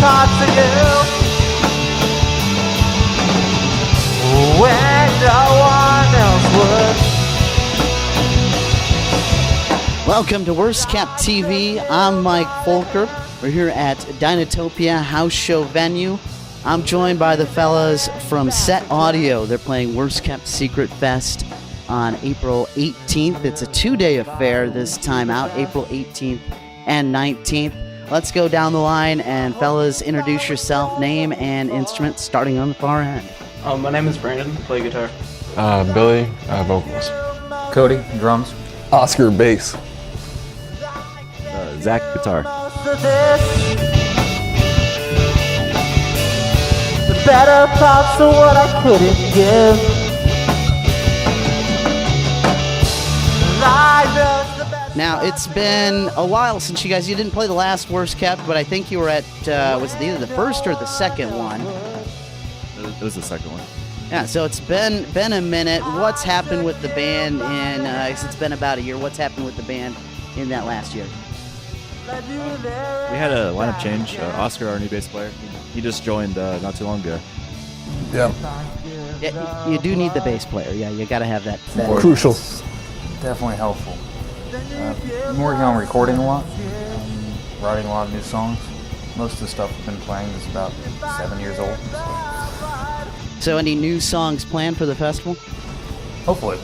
parts of you when no one else would. Welcome to Worst Kept TV. I'm Mike Folker. We're here at Dinotopia House Show venue. I'm joined by the fellas from Set Audio. They're playing Worst Kept Secret Fest on April 18th. It's a two-day affair this time out, April 18th and 19th. Let's go down the line and fellas, introduce yourself, name and instrument, starting on the far end. My name is Brandon, I play guitar. Billy, vocals. Cody, drums. Oscar, bass. Zach, guitar. The better parts of what I couldn't give. Now, it's been a while since you didn't play the last Worst Kept, but I think you were at, was it either the first or the second one? It was the second one. Yeah, so it's been a minute. What's happened with the band in, it's been about a year, what's happened with the band in that last year? We had a lineup change. Oscar, our new bass player, he just joined not too long ago. Yeah. Yeah, you do need the bass player. Yeah, you got to have that. Crucial. Definitely helpful. I'm working on recording a lot, writing a lot of new songs. Most of the stuff I've been playing is about 7 years old. So any new songs planned for the festival? Hopefully.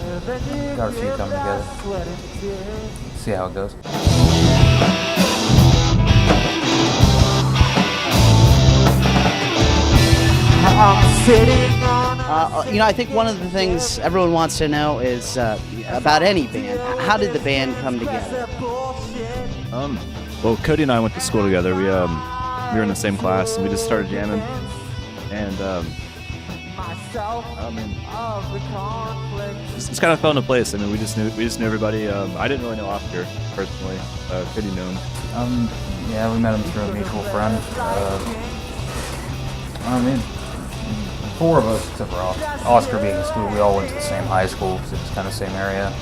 Got a few coming together. See how it goes. I think one of the things everyone wants to know is about any band. How did the band come together? Well, Cody and I went to school together. We were in the same class, and we just started jamming. And it's kind of fell into place. I mean, we just knew everybody. I didn't really know Oscar personally. Cody knew him. Yeah, we met him through a mutual friend. Four of us, except for Oscar being in school, we all went to the same high school because it was kind of the same area.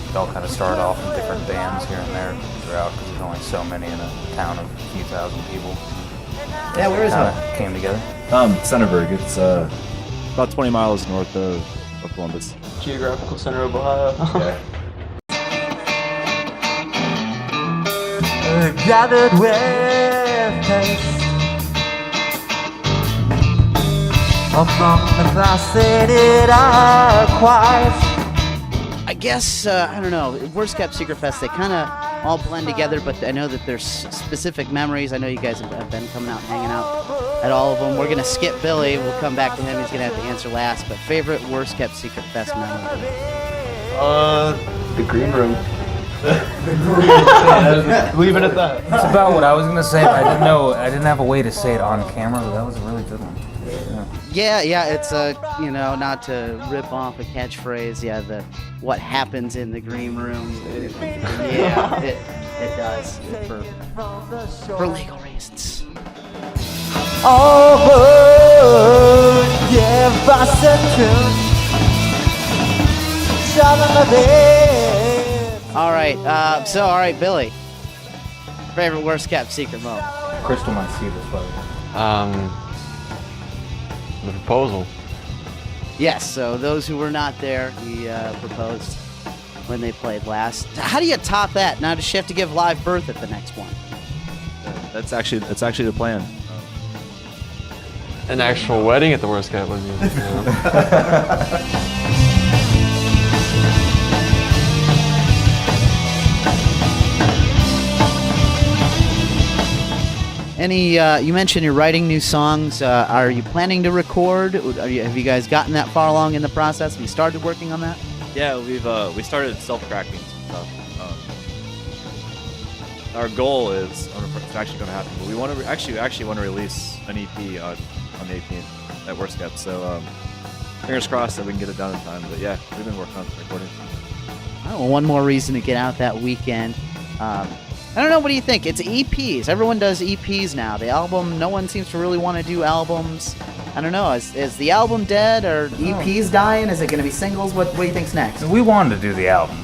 We all kind of started off in different bands here and there throughout because there's only so many in a town of a few thousand people. Yeah, where is it? Came together. Centerburg. It's about 20 miles north of Columbus. Geographical center of Ohio. Gathered with haste among the class that it acquires. I guess, I don't know, Worst Kept Secret Fest, they kind of all blend together, but I know that there's specific memories. I know you guys have been coming out and hanging out at all of them. We're going to skip Billy. We'll come back to him. He's going to have to answer last. But favorite Worst Kept Secret Fest memory? The green room. Leave it at that. That's about what I was gonna say, but I didn't have a way to say it on camera, but that was a really good one. Yeah, it's not to rip off a catchphrase. Yeah, what happens in the green room. Yeah, it does for legal reasons. Give us a tune. All right, Billy. Favorite Worst Kept Secret moment? Crystal might see this, but The proposal. Yes, so those who were not there, he proposed when they played last. How do you top that? Now does she have to give live birth at the next one? That's actually the plan. An actual wedding at the Worst Kept would be. You mentioned you're writing new songs. Are you planning to record? Have you guys gotten that far along in the process? Have you started working on that? Yeah, we started self-tracking some stuff. Our goal is, I don't know if it's actually going to happen, but we want to actually want to release an EP on the 18th at Worst Kept. So fingers crossed that we can get it done in time. But yeah, we've been working on recording. Oh, one more reason to get out that weekend. I don't know, what do you think? It's EPs. Everyone does EPs now. The album, no one seems to really want to do albums. I don't know, is the album dead or EPs dying? Is it going to be singles? What do you think's next? we wanted to do the album.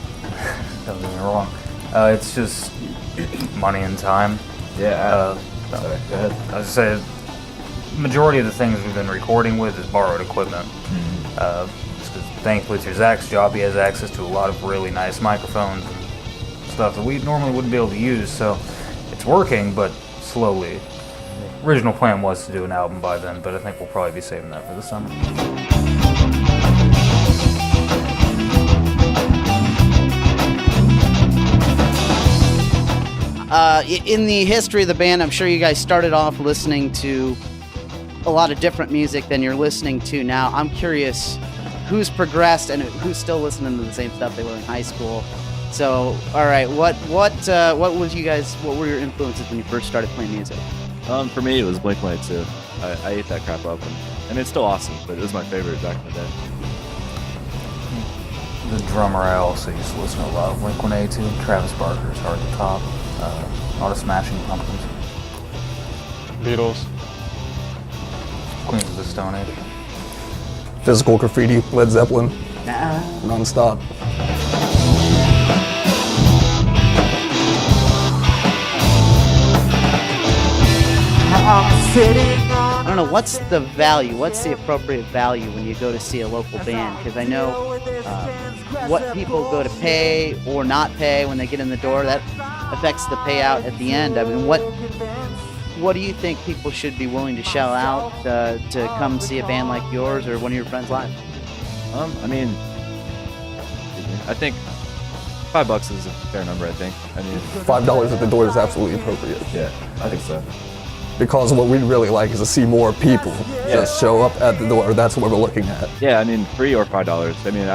Don't get me wrong. It's just money and time. Yeah. So, Sorry, go ahead. I was saying, majority of the things we've been recording with is borrowed equipment. Just 'cause thankfully through Zach's job, he has access to a lot of really nice microphones and stuff that we normally wouldn't be able to use. So it's working, but slowly. The original plan was to do an album by then, but I think we'll probably be saving that for the summer. In the history of the band, I'm sure you guys started off listening to a lot of different music than you're listening to now. I'm curious who's progressed and who's still listening to the same stuff they were in high school. So, all right, what were your influences when you first started playing music? For me, it was Blink-182. I ate that crap up, and it's still awesome, but it was my favorite back in the day. The drummer I also used to listen to a lot of Blink-182. Travis Barker's Hard to Top. A lot of Smashing Pumpkins. Beatles. Queens of the Stone Age. Physical Graffiti, Led Zeppelin, non-stop. I don't know, what's the value? What's the appropriate value when you go to see a local band? Because I know what people go to pay or not pay when they get in the door, that affects the payout at the end. I mean, what do you think people should be willing to shell out to come see a band like yours or one of your friends live? I mean, I think $5 is a fair number. I think. I mean, $5 at the door is absolutely appropriate. Yeah, I think so. Because what we'd really like is to see more people just show up at the door. That's what we're looking at. yeah, I mean, free or $5. I mean,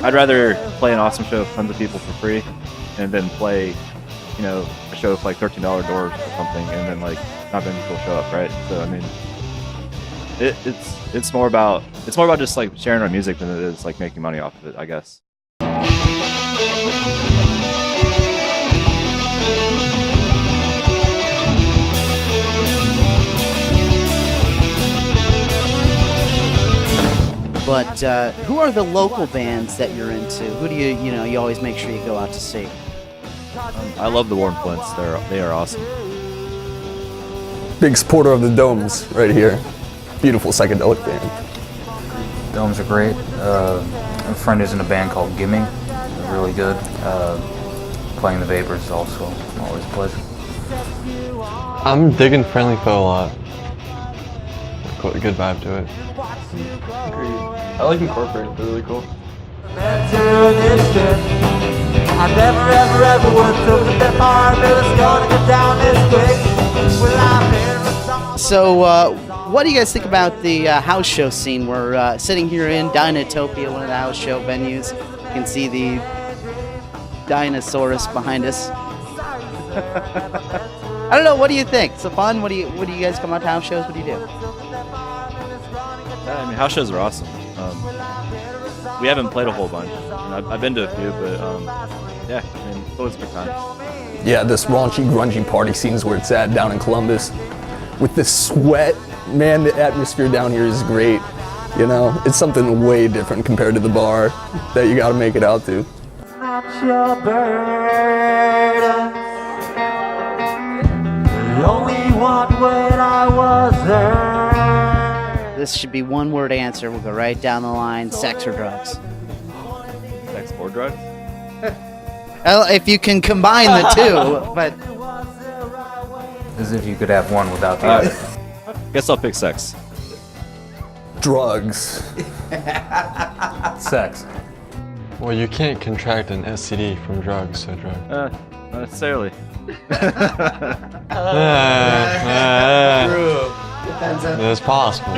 I'd rather play an awesome show with tons of people for free, and then play, a show with like $13 doors or something, and then like not many people show up, right? So I mean, it's more about just like sharing our music than it is like making money off of it, I guess. But who are the local bands that you're into? Who do you always make sure you go out to see? I love the Warm Flints. They are awesome. Big supporter of the Domes right here. Beautiful psychedelic band. Domes are great. A friend is in a band called Gimme. They're really good. Playing the Vapors is also always a pleasure. I'm digging Friendly Foe a lot. Good vibe to it. I like Incorporated, they're really cool. I never ever would took the death hard, but it's gonna get down this quick. Well, I'm here. So, what do you guys think about the house show scene? We're sitting here in Dinotopia, one of the house show venues. You can see the Dinosaurus behind us. I don't know. What do you think? It's fun. What do you guys come out to house shows? What do you do? I mean, house shows are awesome. We haven't played a whole bunch. I've been to a few, but yeah, I mean, it's always a good time. Yeah, this raunchy, grungy party scene is where it's at down in Columbus. With the sweat, man, the atmosphere down here is great. It's something way different compared to the bar that you gotta make it out to. Not your burden. You only want when I was there. This should be one word answer. We'll go right down the line. Sex or drugs? Sex or drugs? Well, if you can combine the two, but As if you could have one without the other. Guess I'll pick sex. Drugs. Sex. Well, you can't contract an STD from drugs, so drugs. Not necessarily. It's possible.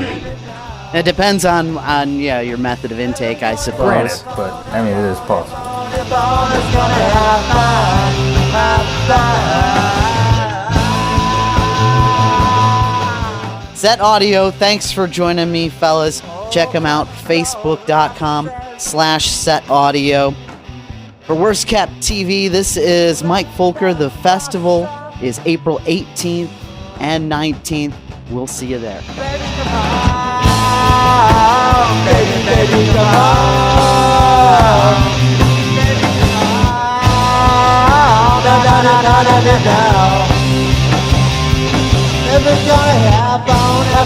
it depends on your method of intake, I Granted, suppose. but I mean, it is possible. Set Audio, thanks for joining me, fellas. Check them out, facebook.com/Set Audio. For Worst Kept TV, this is Mike Folker. The festival is April 18th and 19th. We'll see you there. Baby, come on. Baby, come on. Da, da, da, da, da, da, da.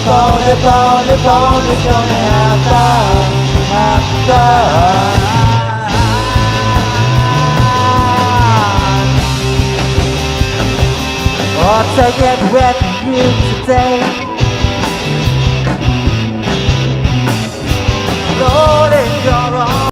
if only gonna happen. Oh, take it with you today.